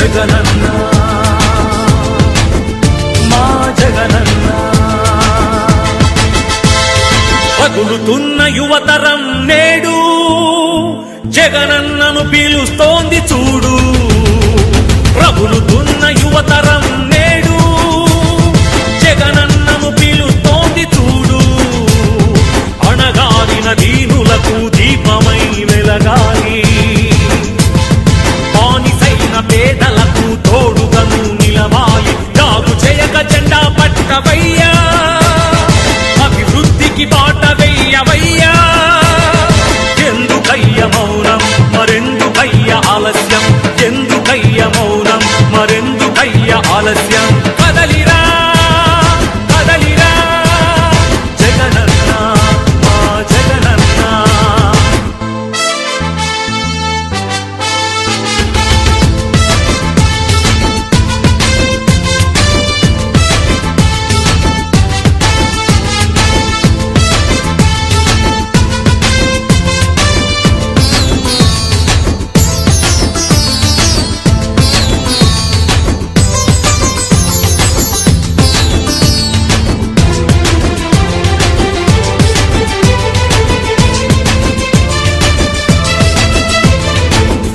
జగనన్న మా జగనన్న. పగులుతున్న యువతరం నేడు జగనన్నను పీలుస్తోంది చూడు. ప్రబులుతున్న యువతరం నేడు జగనన్నను పీలుస్తోంది చూడు. అణగారిన దీనులకు దీపమై వెలగాలి, బానిసైన పేదలకు తోడుగను నిలవాలి. దాగు చేయక జెండా పట్టవయ్యా, అభివృద్ధికి బాట వెయ్యవయ్యా. ఎందుకయ్య మౌనం మరెందుకయ్య ఆలస్యం, ఎందుకయ్య మౌనం మరెందుకయ్య ఆలస్యం. కదలిరా కదలిరా జగనన్న మా జగనన్న.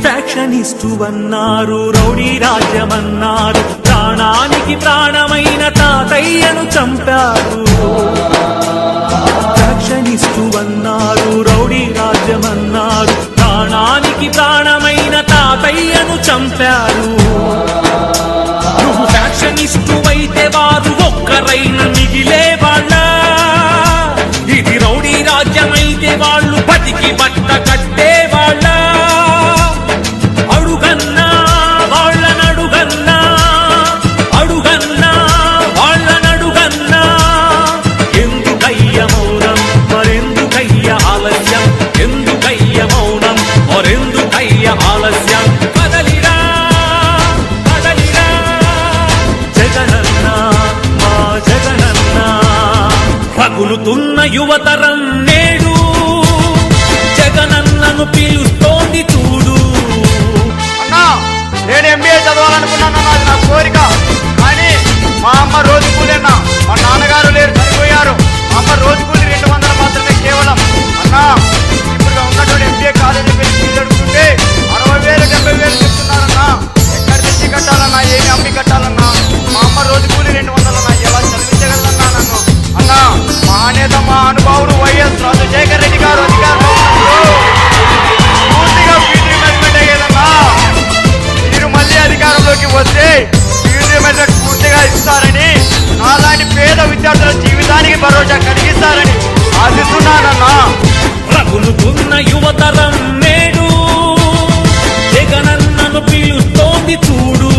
ఫ్యాక్షనిస్టు అన్నారు, రౌడీ రాజ్యమన్నారు, ప్రాణానికి ప్రాణమైన తాతయ్యను చంపారు. ఫ్యాక్షనిస్టు అన్నారు, రౌడీ రాజ్యమన్నారు, ప్రాణానికి ప్రాణమైన తాతయ్యను చంపారు. నువ్వు ఫ్యాక్షనిస్టు అయితే వారు ఒక్కరైన మిగిలే వాళ్ళ. ఇది రౌడీ రాజ్యమైతే వాళ్ళు బతికి బట్ట కట్టే వాళ్ళ. అడుగన్నా వాళ్ళనడుగన్నా, అడుగన్నా వాళ్ళనడుగన్నా. ఎందుకయ్య మౌనం మరెందుకయ్య ఆలస్యం, ఎందుకయ్య మౌనం మరెందుకయ్య ఆలస్యం. కదలిరా కదలిరా జగనన్న మా జగనన్న. పగులుతున్న యువతరం నేడు జగనన్నను పీలుస్తోంది చూడు. నేను ఎంబీఏ చదవాలనుకున్నాను, అది నా కోరిక. కానీ మా అమ్మ రోజు కూలీనా, మా నాన్నగారు లేరు, చనిపోయారు. మా అమ్మ రోజు కూలి 200 మాత్రమే కేవలం. అన్నా ఇప్పుడు ఉన్నటువంటి ఎంబీఏ కాలేజీ ఫీజు అడుగుతుంటే 60,000 70,000 చెప్తున్నారన్నా. ఎక్కడి నుంచి కట్టాలన్నా, ఏమి అమ్మి కట్టాలన్నా? మా అమ్మ రోజు కూలి 200 అన్నా, ఎలా చదివించగలదన్నా నన్ను? అన్నా మహానేత మా అనుభావుడు వైఎస్ రాజశేఖర రెడ్డి గారు అధికారంలో పూర్తిగా ఫీజు రిమెంట్మెంట్ అయ్యేదన్నా. మీరు మళ్ళీ అధికారంలోకి వస్తే ఫీజు రిమెంట్మెంట్ పూర్తిగా ఇస్తారని, నాలాంటి పేద విద్యార్థుల జీవితానికి భరోసా కలిగిస్తారని ఆశిస్తున్నానన్నా. రగులుతున్న యువతరం నేడు జగనన్నను పీలుస్తోంది చూడు.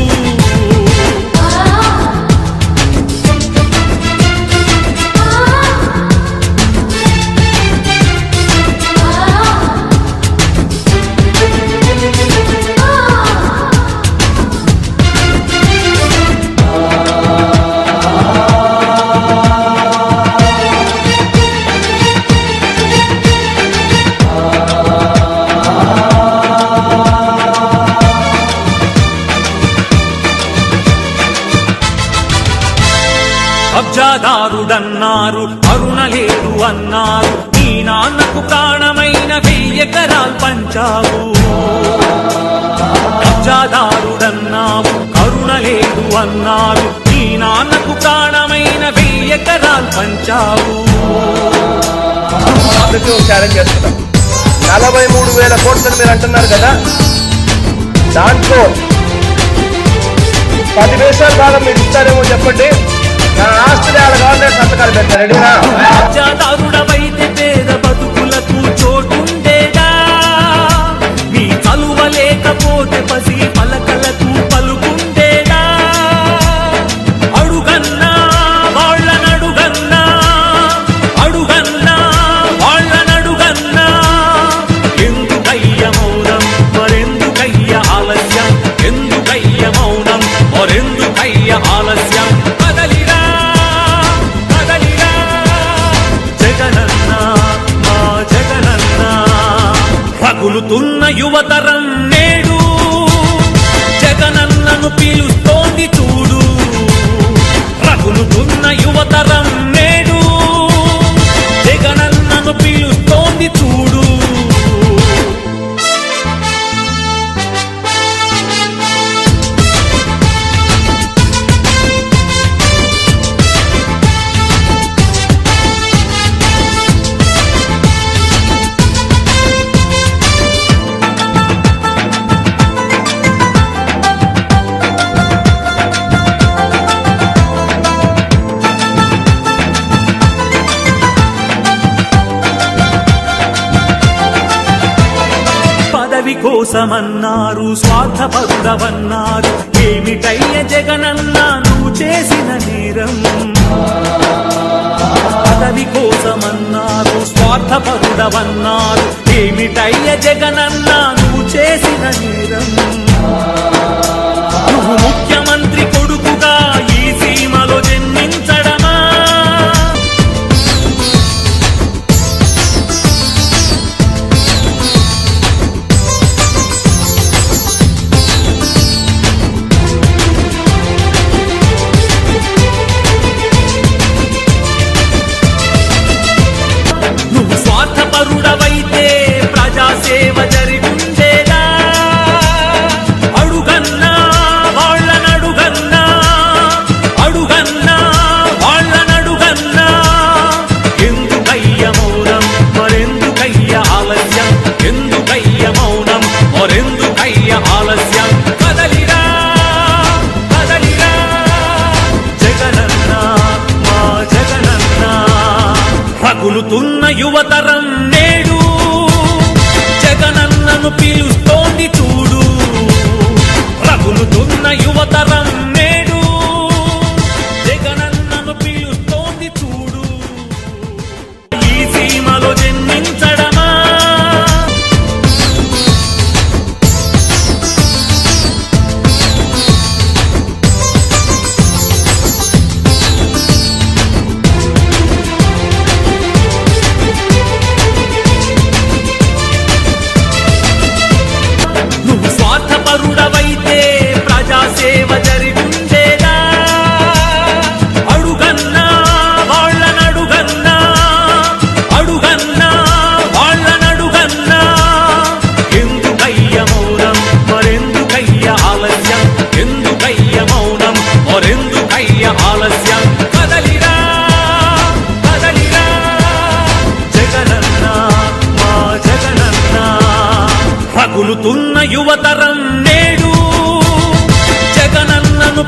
కబ్జాదారుడన్నారు, కరుణ లేదు అన్నారు, నీ నాన్నకు ప్రాణమైన 1000 ఎకరాలు పంచావు. కబ్జాదారుడన్నావు, కరుణ లేదు అన్నారు, నీ నాన్నకు ప్రాణమైన 1000 ఎకరాలు పంచావు. ఛాలెంజ్ చేస్తున్నాం. 43,000 కోట్లు మీరు అంటున్నారు కదా, దాంట్లో 10 పైసలు భాగం మీరు ఇస్తారేమో చెప్పండి. నా ఆస్తి కావాలంటే సంతకాలు పెట్టారు. రెడీనా? కబ్జాదారుడవైతే పేద బతుకులకు చోటుండేదా? నీ చలువ లేకపోతే పసి పలకలకు పలుకుండేదా? అడుగన్నా వాళ్ళనడుగన్నా, అడుగన్నా వాళ్ళనడుగన్నా. ఎందుకయ్య మౌనం మరెందుకయ్య ఆలస్యం, ఎందుకయ్య మౌనం మరెందుకయ్య ఆలస్యం. కదలిరా కదలిరా జగనన్న మా జగనన్న. పగులుతున్న యువతరం నేడు జగనన్నను పిలుస్తోంది చూడు, రగులుతున్న యువతరం నేడు జగనన్నను పిలుస్తోంది చూడు. పదవి కోసమన్నారు, స్వార్థపరుడవన్నారు, ఏమిటయ్య జగనన్న నువ్వు చేసిన నేరం? పదవి కోసమన్నారు, స్వార్థపరుడవన్నారు, ఏమిటయ్య జగనన్న నువ్వు చేసిన నేరం? నువ్వు ముఖ్యమంత్రి కొడుకుగా ఈ సీమలో జన్మించడమా? నువ్వు స్వార్థపరుడవైతే ప్రజాసేవ జరిగుండేదా? అడుగన్నా వాళ్ళనడుగన్నా, అడుగన్నా వాళ్ళనడుగన్నా, ఎందుకయ్య మౌనం మరెందుకయ్య ఆలస్యం? ఎందుకయ్య మౌనం మరెందుకయ్య ఆలస్యం? కదలిరా కదలిరా జగనన్న, మా జగనన్న, రగులుతున్న యువతరం నేడు జగనన్నను పిలుస్తోంది చూడు, రగులుతున్న యువతరం నేడు జగనన్నను పిలుస్తోంది చూడు. ఈ సీమలో జన్మించడమా? నువ్వు స్వార్థపరుడవైతే ప్రజాసేవ జరిగుండేదా? అడుగన్నా వాళ్ళనడుగన్నా, అడుగన్నా వాళ్ళనడుగన్నా, ఎందుకయ్య మౌనం మరెందుకయ్య ఆలస్యం? ఎందుకయ్య మౌనం మరెందుకయ్య ఆలస్యం? కదలిరా కదలిరా జగనన్న, మా జగనన్న, రగులుతున్న యువతరం నేడు జగనన్నను